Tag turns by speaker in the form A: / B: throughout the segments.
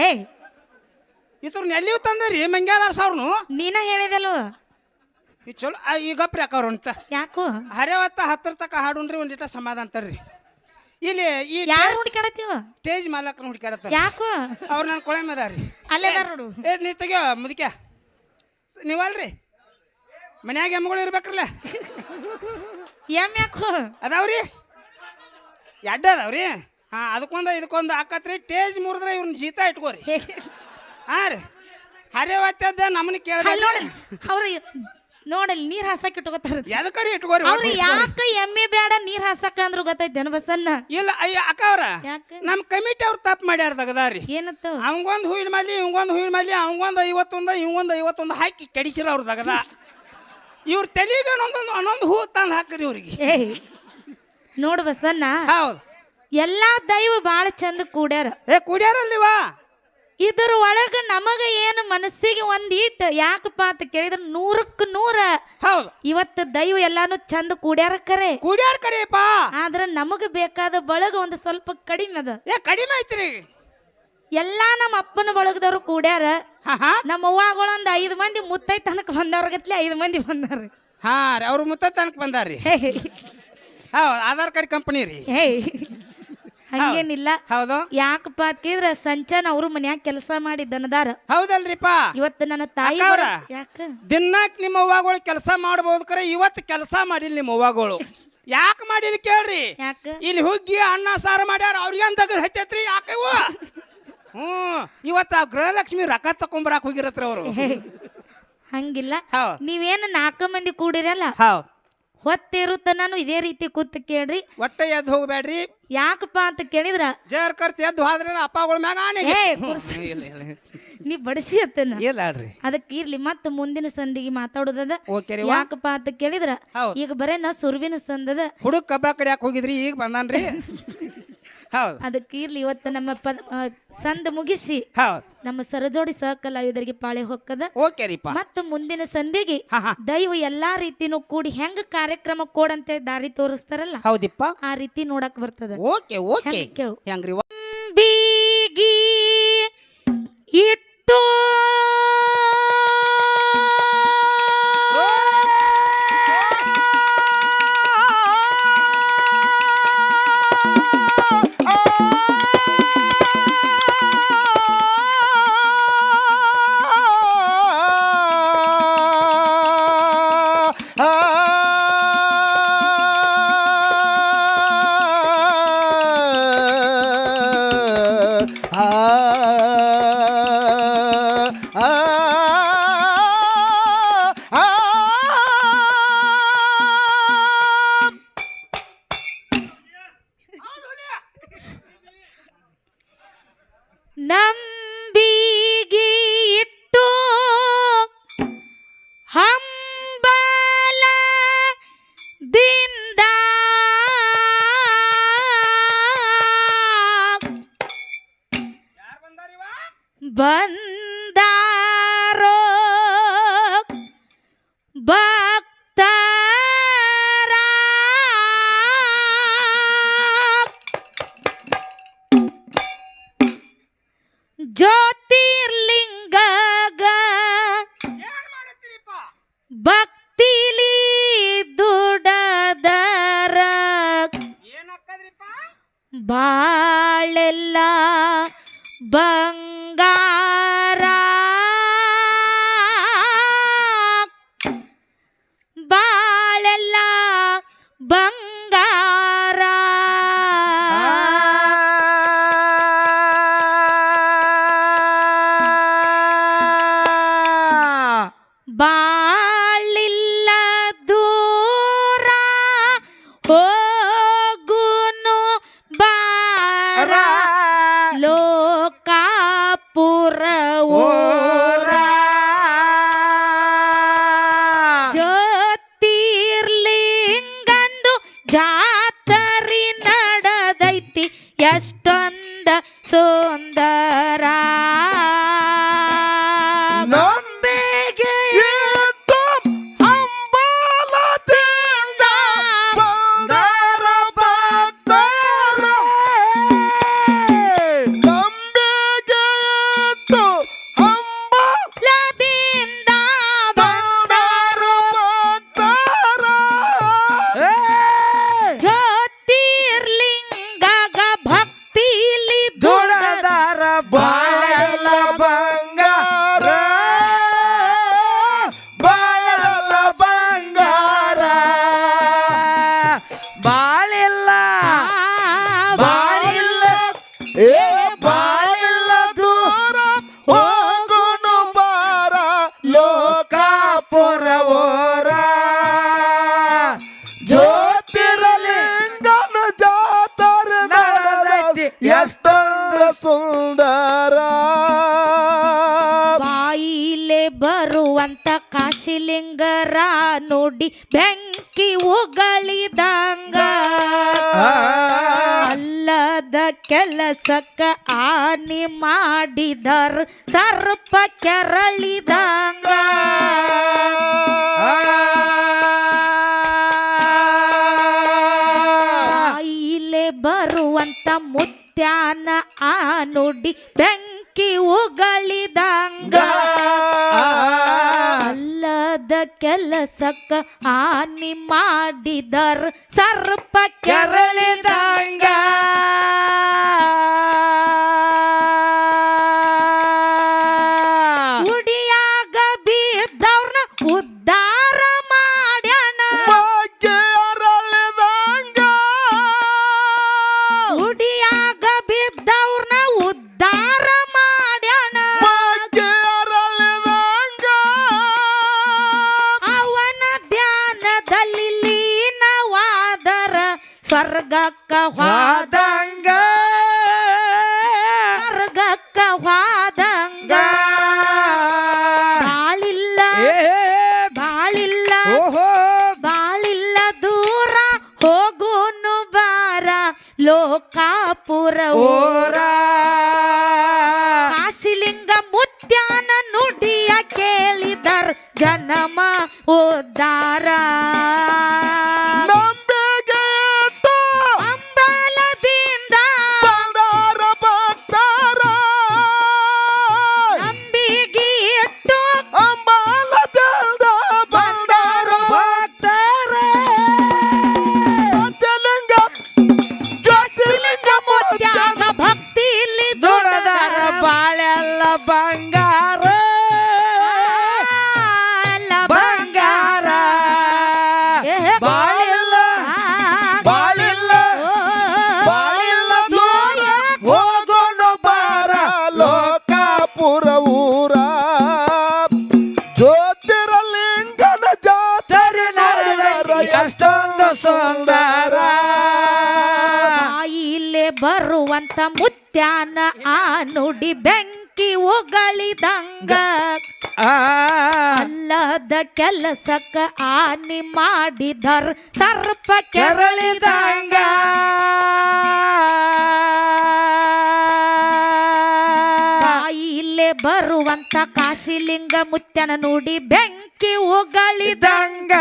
A: ಏಯ್
B: ಇವ್ರನ್ನ ಎಲ್ಲಿಯೂ ತಂದ್ರಿ ಮಂಗ್ಯಾಲ ಸಾವ್ರನು
A: ನೀನ ಹೇಳಿದಲ್ವ
B: ಈ ಚಲೋ ಈಗಪ್ರಿ ಅಕ್ಕವ್ರು ಉಂಟ
A: ಯಾಕೋ
B: ಹರಿವತ್ತ ಹತ್ತರ ತಕ ಹಾಡುಣ್ರಿ ಒಂದಿಟ ಸಮಾಧಾನ ತರ್ರಿ ಇಲ್ಲಿ ಈ
A: ಯಾರು ಹುಡುಕಾಡತ್ತೀವ
B: ಸ್ಟೇಜ್ ಮಾಲಕನ ಹುಡುಕಾಡತ್ತಾರ
A: ಯಾಕೋ
B: ಅವ್ರು ನನ್ನ ಕೊಳೆ ಮೇದಾರಿ
A: ಅಲ್ಲೇ ನೋಡು
B: ನೀ ತೆಗಿಯೋ ಮುದುಕ್ಯಾ ನೀವಲ್ರಿ ಮನ್ಯಾಗ ಎಮ್ಗಳು ಇರ್ಬೇಕ್ರಲ್ಲ
A: ಯಾಕೋ
B: ಅದಾವ್ರಿ ಎಡ್ಡ ಅದಾವ್ರಿ ಹಾಂ ಅದಕ್ಕೊಂದು ಇದಕ್ಕೊಂದು ಹಾಕತ್ರಿ ಟೇಜ್ ಮುರಿದ್ರೆ ಇವ್ರನ್ನ ಜೀತ ಇಟ್ಕೋರಿ ಹಾಂ ರೀ ಹರಿವತ್ತದ ನಮ್ಮನ್ನ ಕೇಳಿ
A: ಅವ್ರು ನೋಡಲ್ಲಿ ನೀರ್ ಹಾಸಕ್ ಇಟ್ಕೋತಾರ
B: ಎದಕ್ಕರಿ ಇಟ್ಕೋರಿ
A: ಅವ್ರು ಯಾಕ ಎಮ್ಮೆ ಬೇಡ ನೀರ್ ಹಾಸಕ ಅಂದ್ರು ಗೊತ್ತೈತೇನ ಬಸನ್ನ
B: ಇಲ್ಲ ಅಯ್ಯ ಅಕ್ಕ ಅವ್ರ ನಮ್ ಕಮಿಟಿ ಅವ್ರು ತಪ್ಪು ಮಾಡ್ಯಾರ ತಗದಾರಿ
A: ಏನತ್ತು
B: ಅವಂಗೊಂದು ಹೂವಿನ ಮಲ್ಲಿ ಇವಂಗೊಂದು ಹೂವಿನ ಮಲ್ಲಿ ಅವಂಗೊಂದು 51 ಇವಂಗೊಂದು 51 ಹಾಕಿ ಕೆಡಿಸಿರ ಅವ್ರು ತಗದ ಇವ್ರ ತಲೆಗೆ ಒಂದೊಂದು ಹೂ ತಂದು ಹಾಕ್ರಿ ಇವ್ರಿಗೆ
A: ನೋಡು ಬಸನ್ನ
B: ಹೌದು
A: ಎಲ್ಲಾ ದೈವ ಬಾಳ ಚಂದ ಕೂಡ್ಯಾರ
B: ಕುಡಿಯಾರಲ್ಲಿವಾ
A: ಇದ್ರ ಒಳಗ ನಮಗ ಏನು ಮನಸ್ಸಿಗೆ ಒಂದ್ ಇಟ್ ಯಾಕಪ್ಪ ಅಂತ ಕೇಳಿದ್ರ 100ಕ್ಕೆ 100
B: ಹೌದು
A: ಇವತ್ತು ದೈವ ಎಲ್ಲಾನು ಚಂದ ಕೂಡ್ಯಾರ ಕರೆ
B: ಕುಡಿಯಾರ ಕರೆಯಪ್ಪ
A: ಆದ್ರ ನಮಗ ಬೇಕಾದ ಬಳಗ ಒಂದು ಸ್ವಲ್ಪ ಕಡಿಮೆ ಅದ
B: ಕಡಿಮೆ ಐತ್ರಿ
A: ಎಲ್ಲಾ ನಮ್ಮ ಅಪ್ಪನ ಬಳಗದವ್ರು ಕೂಡ್ಯಾರ ನಮ್ಮ ಅವ್ವಗಳು ಒಂದ್ 5 ಮಂದಿ ಮುತ್ತೈ ತನಕ ಬಂದವ್ರಗತ್ಲೆ 5 ಮಂದಿ ಬಂದಾರ
B: ಹಾ ರೀ ಅವ್ರು ಮುತ್ತ ತನಕ ಬಂದಾರ್ರಿ ಹೌದು ಆಧಾರ್ ಕಾರ್ಡ್ ಕಂಪನಿ ರೀ
A: ಹಂಗೇನಿಲ್ಲ
B: ಹೌದು
A: ಯಾಕಪ್ಪ ಅಂತ ಕೇಳಿದ್ರ ಸಂಚಾನ ಅವ್ರು ಮನ್ಯಾಗ ಕೆಲಸ ಮಾಡಿ ದನದಾರ
B: ಹೌದಲ್ರಿಪ್ಪ
A: ಇವತ್ತು ನನ್ನ ತಾಯಿ ಯಾಕ
B: ದಿನಕ್ಕೆ ನಿಮ್ಮ ಅವ್ವಗಳು ಕೆಲಸ ಮಾಡಬಹುದು ಕರೆ ಇವತ್ತು ಕೆಲಸ ಮಾಡಿಲ್ಲ ನಿಮ್ಮ ಅವ್ವಗಳು ಯಾಕೆ ಮಾಡಿಲ್ಲ ಕೇಳ್ರಿ
A: ಯಾಕ
B: ಇಲ್ಲಿ ಹುಗ್ಗಿ ಅನ್ನ ಸಾರು ಮಾಡ್ಯಾರ ಅವ್ರಿಗೇನ್ ತಗದ್ ಹತ್ತೈತ್ರಿ ಯಾಕೆ ಇವತ್ತು ಆ ಗೃಹಲಕ್ಷ್ಮಿ ರೊಕ್ಕ ತಕೊಂಬರಾಕ್ ಹೋಗಿರತ್ರ ಅವರು
A: ಹಂಗಿಲ್ಲ ನೀವೇನು 4 ಮಂದಿ ಕೂಡಿರಲ್ಲ
B: ಹೌದು
A: ಹೊತ್ತಿರುತ್ತ ನಾನು ಇದೇ ರೀತಿ ಕೂತ್ ಕೇಳ್ರಿ
B: ಒಟ್ಟ ಎದ್ದು ಹೋಗ್ಬೇಡ್ರಿ
A: ಯಾಕಪ್ಪ ಅಂತ ಕೇಳಿದ್ರ
B: ಜರ್ ಕರ್ತಿ ಎದ್ದು ಹೋದ್ರೆ ಅಪ್ಪಗಳ ಮ್ಯಾಗ ಆನೆ
A: ನೀ ಬಡಿಸಿ ಅತ್ತನ
B: ಇಲ್ಲಾಡ್ರಿ
A: ಅದಕ್ಕೆ ಇರ್ಲಿ ಮತ್ತ ಮುಂದಿನ ಸಂದಿಗೆ ಮಾತಾಡೋದದ ಯಾಕಪ್ಪ ಅಂತ ಕೇಳಿದ್ರ ಈಗ ಬರೇ ನಾ ಸುರುವಿನ ಸಂದದ
B: ಹುಡುಗ ಕಬ್ಬ ಕಡೆ ಯಾಕೆ ಹೋಗಿದ್ರಿ ಈಗ ಬಂದಾನ್ರಿ ಹೌದು
A: ಅದಕ್ಕೆ ಇರ್ಲಿ ಇವತ್ತು ನಮ್ಮ ಸಂದ ಮುಗಿಸಿ ನಮ್ಮ ಸರಜೋಡಿ ಸಹಕಲಾವಿದರಿಗೆ ಪಾಳೆ ಹೊಕ್ಕದ ಮತ್ತು ಮುಂದಿನ ಸಂಧಿಗೆ ದೈವ ಎಲ್ಲಾ ರೀತಿನೂ ಕೂಡಿ ಹೆಂಗ ಕಾರ್ಯಕ್ರಮ ಕೋಡಂತೆ ದಾರಿ ತೋರಿಸ್ತಾರಲ್ಲ
B: ಹೌದಿಪ್ಪ
A: ಆ ರೀತಿ ನೋಡಕ್ ಬರ್ತದ
B: ಕೇಳು
A: ಬೀಗಿ ಇಟ್ಟು ನಂಬಿಗಿ ಇಟ್ಟು ಹಂಬಲದಿಂದ ಬಂದಾರೋ ಭಕ್ತರ ಜ್ಯೋತಿರ್ಲಿಂಗ ಭಕ್ತಿಲಿ ದುಡದರ ಬಾಳೆಲ್ಲ ಬಂಗಾರ ಬಾಳೆಲ್ಲ ಬಂಗಾರ ಬಾಳಿಲ್ಲ ದೂರ ಹೋಗುನು ಬಾರ ಲೋಕಾಪುರ ಓರ ಜ್ಯೋತಿರ್ಲಿಂಗಂದು ಜಾತರಿ ನಡೆದೈತಿ ಎಷ್ಟೊಂದ ಸುಂದರ
C: ಬಾಳಿಲ್ಲ ದೂರ ಹೋಗುನು ಬಾರ ಲೋಕಾಪುರ ಓರ ಜ್ಯೋತಿರ್ಲಿಂಗನ ಜಾತ್ರೆ ನಡೆದೈತಿ ಎಷ್ಟೊಂದು ಸುಂದರ
A: ಬಾಯಿಲೆ ಬರುವಂತ ಕಾಶಿಲಿಂಗರ ನೋಡಿ ಬೆಂಕಿ ಉಗಳಿದಂಗ ಅಲ್ಲದ ಕೆಲಸಕ್ಕ ಆನಿ ಮಾಡಿದರ್ ಸರ್ಪ ಕೆರಳಿದಂಗ ಬಾಯಿಲೆ ಬರುವಂತ ಮುತ್ಯಾನ ಆ ನುಡಿ ಬೆಂಕಿ ಉಗಳಿದಂಗ ಅಲ್ಲದ ಕೆಲಸಕ್ಕ ಹಾನಿ ಮಾಡಿದರ್ ಸರ್ಪ ಕೆರಳಿದಂಗ ಉಡಿಯಾಗ ಬಿದ್ದವ್ರನ್ನ ಉದ್ಧಾರ ಮಾಡ್ಯಾನ
C: ಭಾಗ್ಯ ಅರಳಿದಂಗ
A: ಉಡಿಯಾಗ ಬಿದ್ದವ್ರನ್ನ ಉದ್ಧಾರ ಮಾಡ್ಯಾನ
C: ಭಾಗ್ಯ ಅರಳಿದಂಗ
A: ಅವನ ಧ್ಯಾನದಲ್ಲಿ ಲೀನವಾದರ ಸ್ವರ್ಗಕ್ಕ
B: ವಾದಂಗ
A: ಸ್ವರ್ಗಕ್ಕ ವಾದಂಗ ಬಾಳಿಲ್ಲ ಬಾಳಿಲ್ಲ
B: ಓಹೋ
A: ಬಾಳಿಲ್ಲ ದೂರ ಹೋಗೋನು ಬಾರ ಲೋಕಾಪುರ
B: ಓರ
A: ಕಾಶಿಲಿಂಗ ಮುತ್ಯಾನ ನುಡಿಯ ಕೇಳಿದರ್ ಜನಮ ಉದ್ಧಾರ
C: ನಂಬಿಕೆ ಇಟ್ಟು
A: ಅಂಬಲದಿಂದ
C: ಬಂದಾರ ಭಕ್ತರ
A: ನಂಬಿಗೆ ಇಟ್ಟು
C: ಅಂಬಲದಿಂದ ಬಂದಾರ
B: ಭಕ್ತರ
C: ಜ್ಯೋತಿರ್ಲಿಂಗ ಜ್ಯೋತಿರ್ಲಿಂಗ
A: ಮುತ್ಯಾಗ ಭಕ್ತಿಲಿ
B: ದುಡದಾರ ಬಾಳೆಲ್ಲ ಬಂಗಾರ
A: ಎಲ್ಲ
B: ಬಂಗಾರ
C: ಬಾಳಿಲ್ಲ ಬಾಳಿಲ್ಲ ಬಾಳಿಲ್ಲ ದೂರ ಹೋಗೋಣ ಬಾರ ಲೋಕಾಪುರ ಊರ ಜ್ಯೋತಿರ್ಲಿಂಗನ ಜಾತ್ರೆ ನಡೆದರ
B: ಎಷ್ಟೊಂದು ಸುಂದರ
A: ಬಾಯಿಲೆ ಬರುವಂತ ಮುತ್ಯಾನ ಆ ನುಡಿ ಬೆಂಕಿ ಉಗಳಿದಂಗ ಅಲ್ಲದ ಕೆಲಸಕ್ಕ ಆನಿ ಮಾಡಿದರ್ ಸರ್ಪ ಕೆರಳಿದಂಗ ಬಾಯಿಲೆ ಬರುವಂತ ಕಾಶಿಲಿಂಗ ಮುತ್ಯನ ನುಡಿ ಬೆಂಕಿ ಉಗಳಿದಂಗ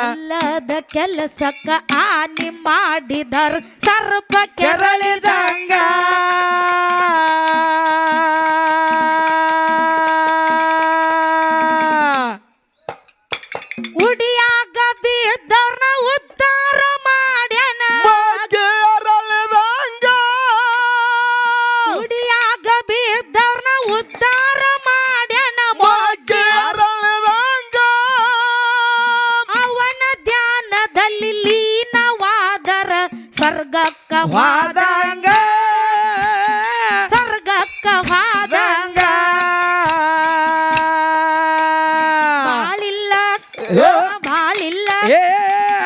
A: ಅಲ್ಲದ ಕೆಲಸಕ್ಕ ಆನಿ ಮಾಡಿದರ್ ಸರ್ಪ ಕೆರಳಿದಂಗ ಉಡಿಯಾಗ ಬಿದ್ದವ್ರನ್ನ ಉದ್ಧಾರ ಮಾಡ್ಯಾನ
C: ಭಾಗ್ಯ ಅರಳಿದಂಗ
A: ಉಡಿಯಾಗ ಬಿದ್ದವ್ರನ್ನ ಉದ್ಧಾರ ಮಾಡ್ಯಾನ
C: ಭಾಗ್ಯ ಅರಳಿದಂಗ
A: ಅವನ ಧ್ಯಾನದಲ್ಲಿ ಲೀನವಾದರ ಸ್ವರ್ಗಕ್ಕ
B: ವಾದಂಗ
A: ಸ್ವರ್ಗಕ್ಕ ವಾದಂಗ ಬಾಳಿಲ್ಲ ಬಾಳಿಲ್ಲ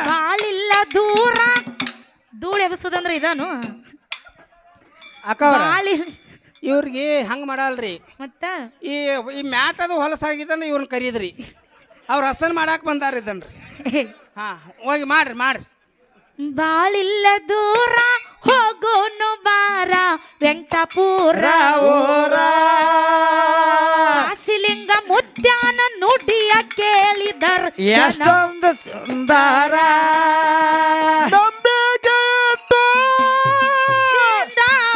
A: ಬಾಳಿಲ್ಲ ದೂರ ಧೂಳು ಎಬ್ಸೋದಂದ್ರೆ ಇದಾನು
B: ಅಕ್ಕವ್ರ
A: ಬಾಳಿ
B: ಇವ್ರಿಗೆ ಹಂಗೆ ಮಾಡಲ್ರಿ
A: ಮತ್ತ
B: ಈ ಈ ಮ್ಯಾಟ್ ಅದು ಹೊಲಸಾಗಿದ್ದನ್ನ ಇವ್ರನ್ನ ಕರೀದ್ರಿ ಅವ್ರ ಹಸನ್ ಮಾಡಾಕ್ ಬಂದಾರ ಇದನ್ರಿ ಹಾಂ ಹೋಗಿ ಮಾಡ್ರಿ ಮಾಡ್ರಿ
A: ಬಾಳಿಲ್ಲ ದೂರ ಹೋಗೋನು ಬಾರ ವೆಂಕಟಪುರ
C: ಊರ
A: ಕಾಶಿಲಿಂಗ ಮುತ್ಯಾನ ನುಡಿಯ ಕೇಳಿದರ್
B: ಎಷ್ಟೊಂದು ಸುಂದರ
C: ನಂಬಿಕೆ ಇಟ್ಟು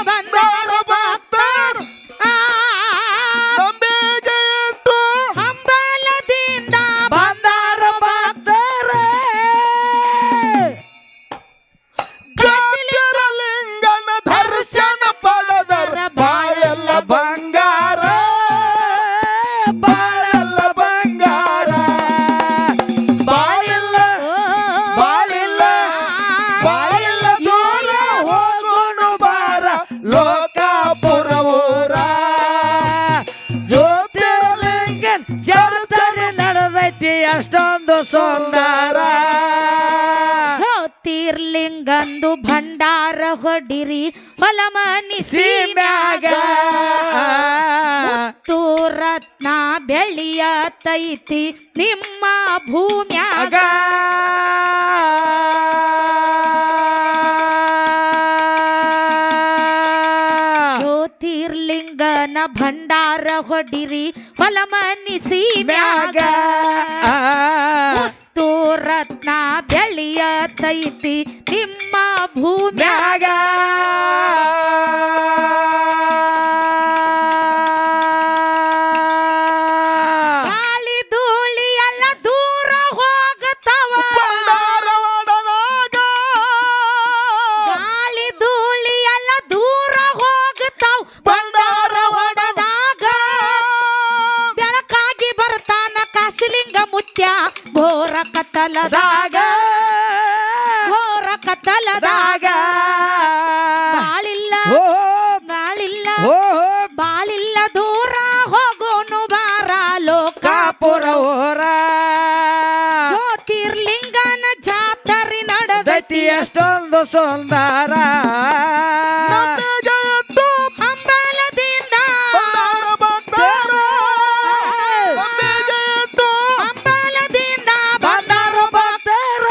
C: ಬಂದಾರ ಭಕ್ತರ ನಂಬಿಕೆ ಇಟ್ಟು
A: ಹಂಬಲದಿಂದ
B: ಬಂದಾರ ಭಕ್ತರ
C: ಜ್ಯೋತಿರ್ಲಿಂಗನ ದರ್ಶನ ಪಡೆದರ ಬಾಳೆಲ್ಲ ಬಂಗಾರ ಬಾಳೆಲ್ಲ ಬಂಗಾರ ಬಾಳಿಲ್ಲ ಬಾಳಿಲ್ಲ ಸುಂದರ
A: ಜ್ಯೋತಿರ್ಲಿಂಗಂದು ಭಂಡಾರ ಹೊಡಿರಿ ಹೊಲಮನಿ
C: ಸೀಮ್ಯಾಗ
A: ಮುತ್ತು ರತ್ನ ಬೆಳ್ಳಿಯ ತೈತಿ ನಿಮ್ಮ ಭೂಮ್ಯಾಗ ಜ್ಯೋತಿರ್ಲಿಂಗನ ಭಂಡಾರ ಹೊಡಿರಿ ಹೊಲಮನಿ ಸೀಮ್ಯಾಗ ಮುತ್ತು ರತ್ನ ಬೆಳ್ಳಿಯ ತೈತಿ ನಿಮ್ಮ ಭೂಮ್ಯಾಗ ಗಾಳಿ ಧೂಳಿ ಎಲ್ಲ ದೂರ ಹೋಗತವ
C: ಬಂಡಾರವಾಡದಾಗ
A: ಗಾಳಿ ಧೂಳಿ ಎಲ್ಲ ದೂರ ಹೋಗತಾವ
C: ಬಂಡಾರವಾಡದಾಗ
A: ಬೆಳಕಾಗಿ ಬರ್ತಾನ ಕಾಶಿಲಿಂಗ ಮುತ್ಯ ಘೋರ ಕತ್ತಲದಾಗ ಘೋರ ಕತ್ತಲದಾಗ ಬಾಳಿಲ್ಲ ಬಾಳಿಲ್ಲ ಬಾಳಿಲ್ಲ ದೂರ ಹೋಗೋನು ಬಾರ ಲೋಕಾಪುರ
C: ಪುರವೋರ
A: ಜ್ಯೋತಿರ್ಲಿಂಗನ ಜಾತರಿ ನಡೆದೈತಿ
C: ಎಷ್ಟೊಂದು ಸುಂದರ ನಮ್ಮಿಗೆ ಇಟ್ಟು
A: ಹಂಬಲದಿಂದ
C: ಬಂದಾರ ಭಕ್ತರ ನಮ್ಮಿಗೆ ಇಟ್ಟು
A: ಹಂಬಲದಿಂದ
C: ಬಂದಾರ ಭಕ್ತರ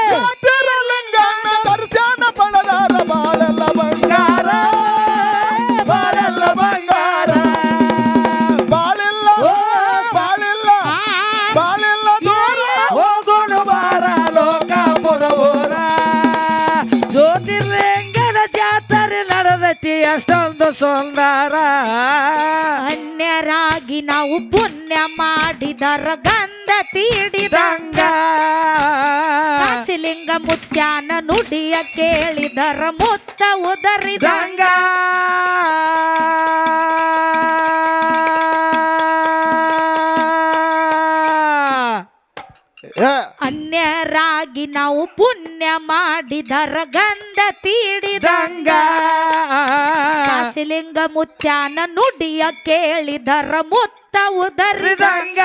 C: ಜ್ಯೋತಿರ್ಲಿಂಗನ ದರ್ಶನ ಪಡೆದಾರ ಬಾಳೆಲ್ಲ ಬಂಗಾರ ಬಾಳೆಲ್ಲ ಬಂಗಾರ ಬಾಳಿಲ್ಲ ಬಾಳಿಲ್ಲ ಬಾಳಿಲ್ಲ ದೂರ ಹೋಗೋಣ ಬಾರ ಲೋಕಾಪುರವೋರ ಜ್ಯೋತಿರ್ಲಿಂಗನ ಜಾತ್ರೆ ನಡೆದೈತಿ ಅಷ್ಟೊಂದು ಸುಂದರ
A: ಅನ್ಯರಾಗಿ ನಾವು ಪುಣ್ಯ ಮಾಡಿದರ ಗಂಧ ತೀಡಿದಂಗ ಕಾಶಿಲಿಂಗ ಮುತ್ಯಾನ ನುಡಿಯ ಕೇಳಿದರ ಮುತ್ತ ಉದರಿದಂಗ ಅನ್ಯರಾಗಿ ನಾವು ಪುಣ್ಯ ಮಾಡಿದರ ಗಂಧ ತೀಡಿದಂಗ ಕಾಶಿಲಿಂಗ ಮುತ್ಯಾನ ನುಡಿಯ ಕೇಳಿದರ ಮುತ್ತ ಉದರಿದಂಗ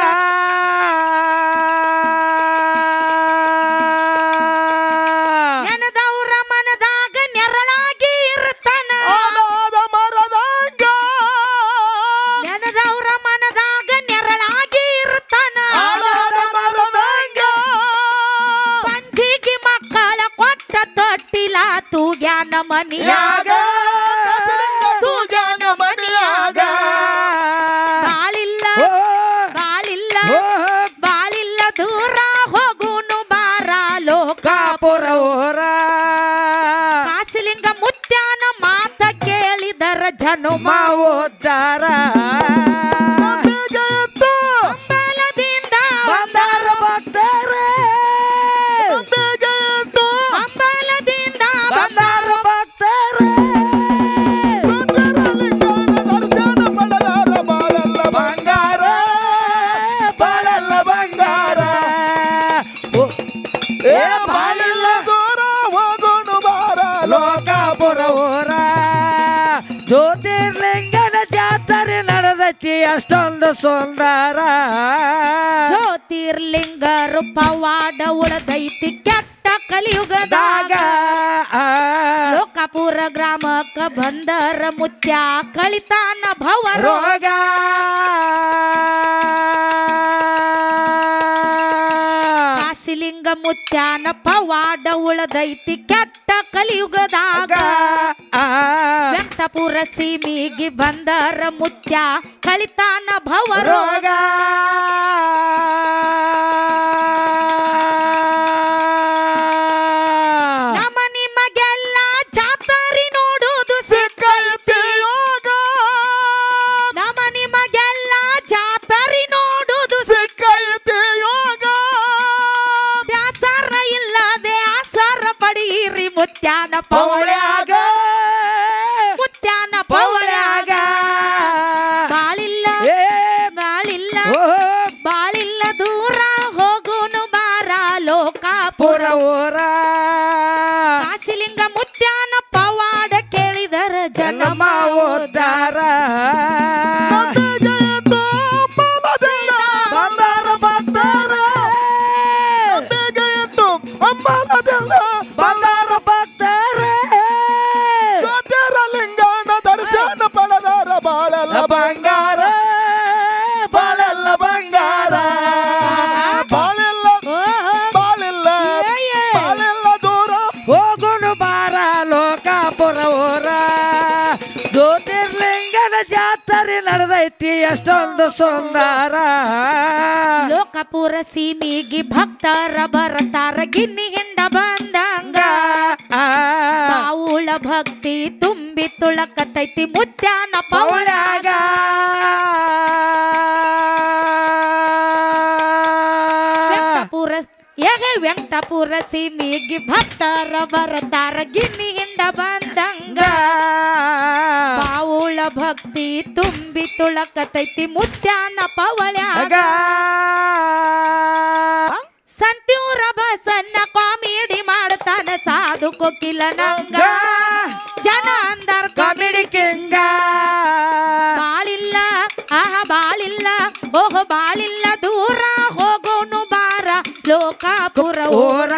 A: ನೆನದವರ ಮನದಾಗ ನೆರಳಾಗಿ ಇರ್ತಾನ
C: ಮರದಂಗ
A: ನೆನದವರ ಮನದಾಗ ನೆರಳಾಗಿ ಇರ್ತಾನ
C: ಮರದಂಗ
A: ಪಂಜಿಗೆ ಮಕ್ಕಳ ಕೊಟ್ಟ ತೊಟ್ಟಿಲ ತೂಗ್ಯಾನ ಮನಿಯಾಗ
C: ತೂಜಾನ ಮನಿಯಾಗ
A: ಬಾಳಿಲ್ಲ ಬಾಳಿಲ್ಲ ಬಾಳಿಲ್ಲ ದೂರ ಹೋಗುನು ಬಾರ ಲೋಕಾಪುರವೋರ ಕಾಶಿಲಿಂಗ ಮುತ್ಯಾನ ಮಾತ ಕೇಳಿದರ ಜನುಮ
C: ಉದ್ದಾರ
A: ಹಂಬಲದಿಂದ
C: ಬಂದಾರ ಭಕ್ತರ
A: ಹಂಬಲದಿಂದ
C: ಬಂದಾರ ಭಕ್ತರ ದರ್ಶನ ಪಡೆದಾರ ಬಾಳೆಲ್ಲ ಬಂಗಾರ ಬಾಳೆಲ್ಲ ಬಂಗಾರ ಏ ಬಾಳೆಲ್ಲ ದೂರ ಹೋಗೋಣ ಬಾರ ಲೋಕಾಪುರವೋರ ಜ್ಯೋತಿರ್ಲಿಂಗನ ಜಾತ್ರೆ ನಡೆದೈತಿ ಅಷ್ಟೊಂದು ಸುಂದರ
A: ಜ್ಯೋತಿರ್ಲಿಂಗರು ಪವಾಡ ಉಳದೈತಿ ಕೆಟ್ಟ ಕಲಿಯುಗದಾಗ ಲೋಕಾಪುರ ಗ್ರಾಮಕ್ಕ ಬಂದರ ಮುತ್ಯ ಕಳಿತಾನ ಭವ
C: ರೋಗ
A: ಕಾಶಿಲಿಂಗ ಮುತ್ಯಾನ ಪವಾಡ ಉಳದೈತಿ ಕೆಟ್ಟ ಕಲಿಯುಗದಾಗ ವೆಂಕಟಪುರ ಸೀಮಿಗೆ ಬಂದರ ಮುತ್ಯ ಕಳಿತಾನ ಭವ
C: ರೋಗ
A: ನಮ್ಮ ನಿಮಗೆಲ್ಲ ಜಾತರಿ ನೋಡುವುದು
C: ಸಿಕ್ಕೈತಿ ಯೋಗ
A: ನಮ್ಮ ನಿಮಗೆಲ್ಲ ಜಾತರಿ ನೋಡುವುದು
C: ಸಿಕ್ಕೈತಿ ಯೋಗ
A: ಬ್ಯಾಸರ ಇಲ್ಲದೆ ಆಸರ ಪಡೀರಿ ಮುತ್ಯಾನ
C: ಪವಳ್ಯಾಗ
A: ಮುತ್ಯಾನ
C: ಪವಳ್ಯಾಗ
A: ಬಾಳಿಲ್ಲ
C: ಏ
A: ಬಾಳಿಲ್ಲ
C: ಓ
A: ಬಾಳಿಲ್ಲ ದೂರ ಹೋಗುನು ಬಾರ ಲೋಕಾಪುರ
C: ಪುರವೋರ
A: ಕಾಶಿಲಿಂಗ ಮುತ್ಯಾನ ಪವಾಡ ಕೇಳಿದರ
C: ಜನ್ಮ
A: ಜನ್ಮ
C: ಉದ್ದಾರ ಬಂದಾರ ಭಕ್ತರ ಬಾಳೆಲ್ಲ ಬಂಗಾರ ಬಾಳೆಲ್ಲ ಬಂಗಾರ ಬಾಳೆಲ್ಲ ಬಾಳೆಲ್ಲ ಬಾಳೆಲ್ಲ ದೂರ ಹೋಗೋಣ ಬಾರ ಲೋಕಾಪುರ ಊರ ಜ್ಯೋತಿರ್ಲಿಂಗದ ಜಾತ್ರೆ ನಡೆದೈತಿ ಎಷ್ಟೊಂದು ಸುಂದರ
A: ಲೋಕಾಪುರ ಸೀಮಿಗೆ ಭಕ್ತರ ಬರತಾರ ಗಿನ್ನಿ ಹಿಂಡ ಬಂದಂಗ ಪಾವುಳ ಭಕ್ತಿ ತುಂಬಿ ತುಳಕತೈತಿ ಮುತ್ಯಾನ ಪವಳಾಗ ವೆಂಕಟಪುರ ಸೀಮಿಗೆ ಭಕ್ತರ ಬರತಾರ ಗಿನ್ನಿ ಹಿಂಡ ಬಂದಂಗ ಪಾವುಳ ಭಕ್ತಿ ತುಂಬಿ ತುಳಕತೈತಿ ಮುತ್ಯಾನ ಪವಳ್ಯಾಗ ಸಂತಿಯೂರ ಬಸನ್ನ ಕಾಮಿಡಿ ಮಾಡ್ತಾನ ಸಾಧು ಕೊಕ್ಕಿಲ ನಂಗ ಜನ ಅಂದರ್
C: ಕಾಮಿಡಿ ಕೆಂಗ
A: ಬಾಳಿಲ್ಲ ಬಾಳಿಲ್ಲ ಓಹೋ ಬಾಳಿಲ್ಲ ದೂರ ಹೋಗೋನು ಬಾರ ಲೋಕಾಪುರ ಊರ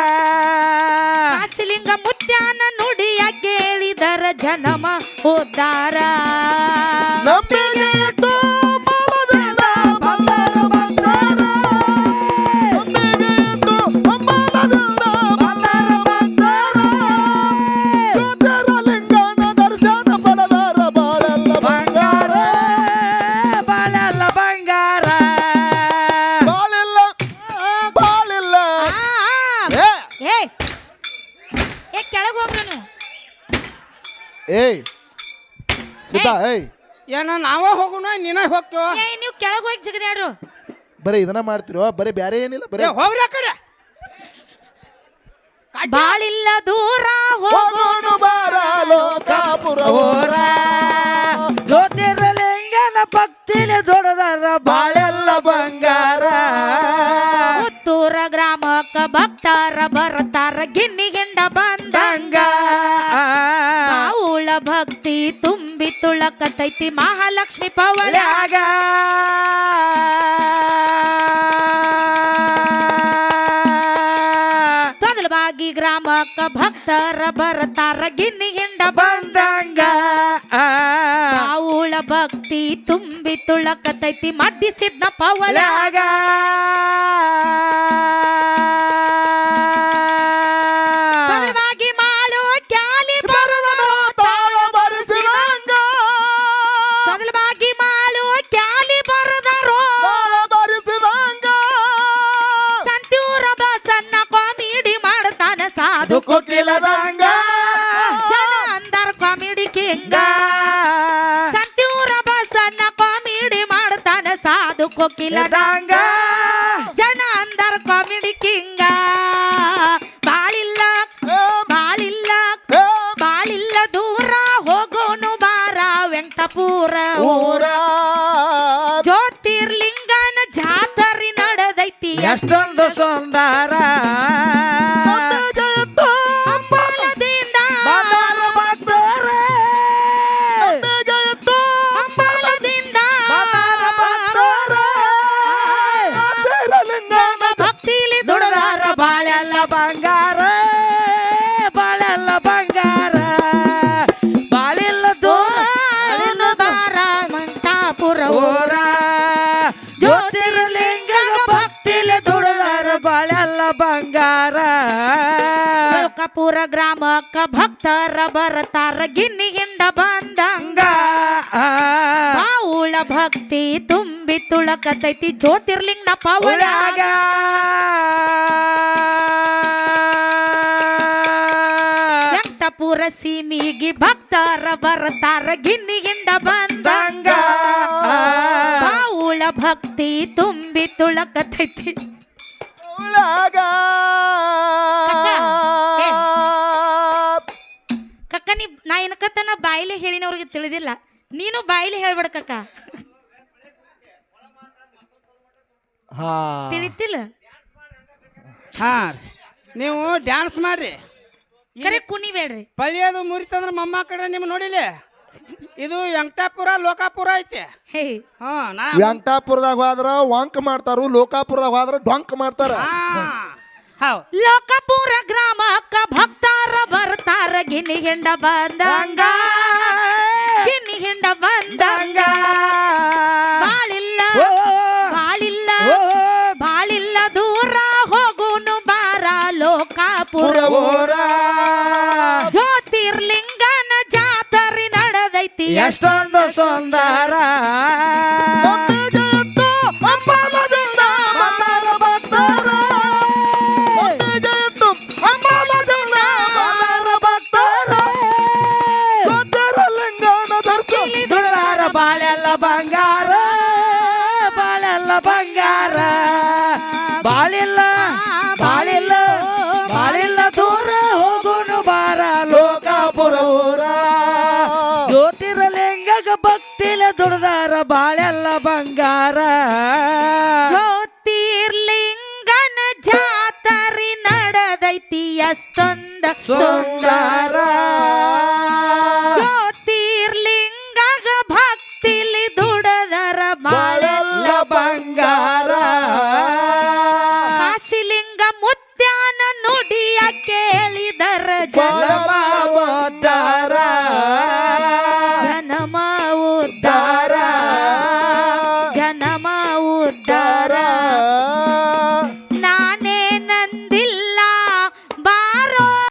A: ಕಾಶಿಲಿಂಗ ಮುತ್ಯಾನ ನುಡಿಯ ಕೇಳಿದರ ಜನಮ ಉದ್ದಾರ ಕೆಳಗ್ ಹೋಗ್ರಿ ನೀವು
D: ಏಯ್ ಸಿದ್ಧ ಏಯ್
B: ಏನ ನಾವ ಹೋಗುಣ ನೀನ ಹೋಗ್ತೇವ
A: ನೀವು ಕೆಳಗ್ ಹೋಗಿ ಜಿಗದ್ಯಾಡ್ರು
D: ಬರೀ ಇದನ್ನ ಮಾಡ್ತಿರೋ ಬರೀ ಬ್ಯಾರೆ ಏನಿಲ್ಲ ಬರೀ
B: ಹೋಗ್ರಿ ಆ ಕಡೆ
A: ಬಾಳಿಲ್ಲ ದೂರ
D: ಹೋಗೋಣ ಬಾರ ಲೋಕಾಪುರ ಊರ
C: ಜ್ಯೋತಿರ್ಲಿಂಗನ ಭಕ್ತಿಲೆ ದೊಡ್ಡದಾರ ಬಾಳೆಲ್ಲ ಬಂಗಾರ
A: ಪುತ್ತೂರ ಗ್ರಾಮಕ್ಕ ಭಕ್ತರ ಬರ್ತಾರ ಗಿನ್ನಿ ಹಿಂಡ ಬಂದಂಗ ಪಾವುಳ ಭಕ್ತಿ ತುಂಬಿ ತುಳಕತೈತಿ ಮಹಾಲಕ್ಷ್ಮಿ ಪವಳ್ಯಾಗ ತೊದಲಬಾಗಿ ಗ್ರಾಮಕ್ಕ ಭಕ್ತರ ಬರ್ತಾರ ಗಿನ್ನಿ ಹಿಂಡ ಬಂದಂಗ ಪಾವುಳ ಭಕ್ತಿ ತುಂಬಿ ತುಳಕತೈತಿ ಮಡ್ಡಿಸಿದ್ನ ಪವಳ್ಯಾಗ ತೊದಲಬಾಗಿ ಮಾಳು ಕ್ಯಾಲಿ ಬರದನು ತಾಳ
D: ಬರಿಸಿದಂಗ
A: ತೊದಲಬಾಗಿ ಮಾಳು ಕ್ಯಾಲಿ ಬರದರೋ
D: ಬರಿಸಿದಂಗ
A: ಸಂತಿಯೂರ ಬಸನ್ನ ಕಾಮಿಡಿ ಮಾಡ್ತಾನ ಸಾಧು
D: ಕೊಕ್ಕಿಲದಂಗ
A: ಜನ ಅಂದರ್ ಕಾಮಿಡಿ ಕಿಂಗ ಸಂತಿಯೂರ ಬಸನ್ನ ಕಾಮಿಡಿ ಮಾಡ್ತಾನ ಸಾಧು ಕೊಕ್ಕಿಲದಂಗ ಜನ ಅಂದರ್ ಕಾಮಿಡಿ ಕಿಂಗ ಬಾಳಿಲ್ಲ ಬಾಳಿಲ್ಲ ಬಾಳಿಲ್ಲ ದೂರ ಹೋಗೋನು ಬಾರ ವೆಂಕಟಪುರ
D: ಊರ
A: ಜ್ಯೋತಿರ್ಲಿಂಗನ ಜಾತ್ರೆ ನಡೆದೈತಿ
C: ಎಷ್ಟೊಂದು ಸುಂದರ
A: ಅಂಬಲದಿಂದ
C: ಬಂಗಾರ ಭಕ್ತರ
A: ಅಂಬಲದಿಂದ
C: ಬಂಗಾರ ಭಕ್ತರ
A: ಭಕ್ತಿಲಿ
C: ದುಡದಾರ ಬಾಳೆಲ್ಲ ಬಂಗಾರ ಬಾಳೆಲ್ಲ ಬಂಗಾರ ಬಾಳೆಲ್ಲ ದೂರ
A: ಬಾರ ವೆಂಕಟಪುರ
C: ಊರ ಜ್ಯೋತಿರ್ಲಿಂಗ ಭಕ್ತಿಲೆ ದುಡದಾರ ಬಾಳೆಲ್ಲ ಬಂಗಾರ
A: ಲೋಕಾಪುರ ಗ್ರಾಮಕ್ಕ ಭಕ್ತರ ಬರ್ತಾರ ಗಿನ್ನಿ ಹಿಂಡ ಬಂದಂಗ ಪಾವುಳ ಭಕ್ತಿ ತುಂಬಿ ತುಳಕತೈತಿ ಜ್ಯೋತಿರ್ಲಿಂಗನ ಪವಳ್ಯಾಗ ವೆಂಕಟಪುರ ಸೀಮಿಗೆ ಭಕ್ತರ ಬರ್ತಾರ ಗಿನ್ನಿ ಹಿಂಡ ಬಂದಂಗ ಪಾವುಳ ಭಕ್ತಿ ತುಂಬಿ ತುಳಕತೈತಿ ಕಕ್ಕ ನಾ ಏನಕತ್ತನ ಬಾಯಿಲೆ ಹೇಳಿನವ್ರಿಗೆ ತಿಳಿದಿಲ್ಲ ನೀನು ಬಾಯಿಲೆ ಹೇಳ್ಬೇಡ ಕಕ್ಕ ತಿಳಿತಿಲ್ಲ
B: ಹಾ ನೀವು ಡ್ಯಾನ್ಸ್ ಮಾಡ್ರಿ
A: ಕರೆ ಕುಣಿಬೇಡ್ರಿ
B: ಪಳ್ಳಿಯದು ಮುರಿತಂದ್ರ ಮಮ್ಮ ಕಡೆ ನಿಮ್ ನೋಡಿಲಿ ಇದು ವೆಂಕಟಾಪುರ ಲೋಕಾಪುರ ಐತೆ
A: ಹೇ
B: ಹಾ ನಾ
D: ವೆಂಕಟಾಪುರದಾಗ ಹೋದ್ರ ವಂಕ್ ಮಾಡ್ತಾರು ಲೋಕಾಪುರದಾಗ ಹೋದ್ರ ಡೊಂಕ್ ಮಾಡ್ತಾರ
B: ಹೌದು
A: ಲೋಕಾಪುರ ಗ್ರಾಮಕ್ಕ ಭಕ್ತಾರ ಬರ್ತಾರ ಗಿನ್ನಿ ಹಿಂಡ ಬಂದಂಗ ಗಿನ್ನಿ ಹಿಂಡ ಬಂದಂಗ
D: ಊರ
A: ಜ್ಯೋತಿರ್ಲಿಂಗನ ಜಾತರಿ ನಡೆದೈತಿ
C: ಎಷ್ಟೊಂದು ಸುಂದರ
D: ಒಮ್ಮೆಗೆ ಇಟ್ಟು ಅಂಬಾಲದಿಂದ ಬಂದಾರ ಭಕ್ತರ ಒಮ್ಮೆಗೆ ಇಟ್ಟು ಅಂಬಾಲದಿಂದ ಬಂದಾರ ಭಕ್ತರ ಜ್ಯೋತಿರ್ಲಿಂಗನ ಧರ್ತಿ
C: ದುಡಿದಾರ ಬಾಳೆಲ್ಲ ಬಂಗಾರ ಬಾಳೆಲ್ಲ ಬಂಗಾರ ಬಾಳಿಲ್ಲ ಬಾಳಿಲ್ಲ ಬಾಳಿಲ್ಲ ದೂರ ಹೋಗೋನು ಬಾರ
D: ಲೋಕಾಪುರ ಊರ
C: ಜ್ಯೋತಿರ್ಲಿಂಗಗ ಭಕ್ತಿಲ ದುಡಿದಾರ ಬಾಳೆಲ್ಲ ಬಂಗಾರ
A: ಜ್ಯೋತಿರ್ಲಿಂಗನ ಜಾತರಿ ನಡೆದೈತಿ ಎಷ್ಟೊಂದ
C: ಸುಂದರ
A: ಜ್ಯೋತಿರ್ಲಿಂಗಗ ಭಕ್ತಿಲಿ ದುಡದರ
C: ಬಾಳೆಲ್ಲ ಬಂಗಾರ
A: ಕಾಶಿಲಿಂಗ ಮುತ್ಯಾನ ನುಡಿಯ ಕೇಳಿದರ
C: ಜಲಮ ಉದ್ಧಾರ
A: ಜನಮ ಉದ್ಧಾರ ಜನಮ ಉದ್ಧಾರ ನಾನೇ ನಂದಿಲ್ಲ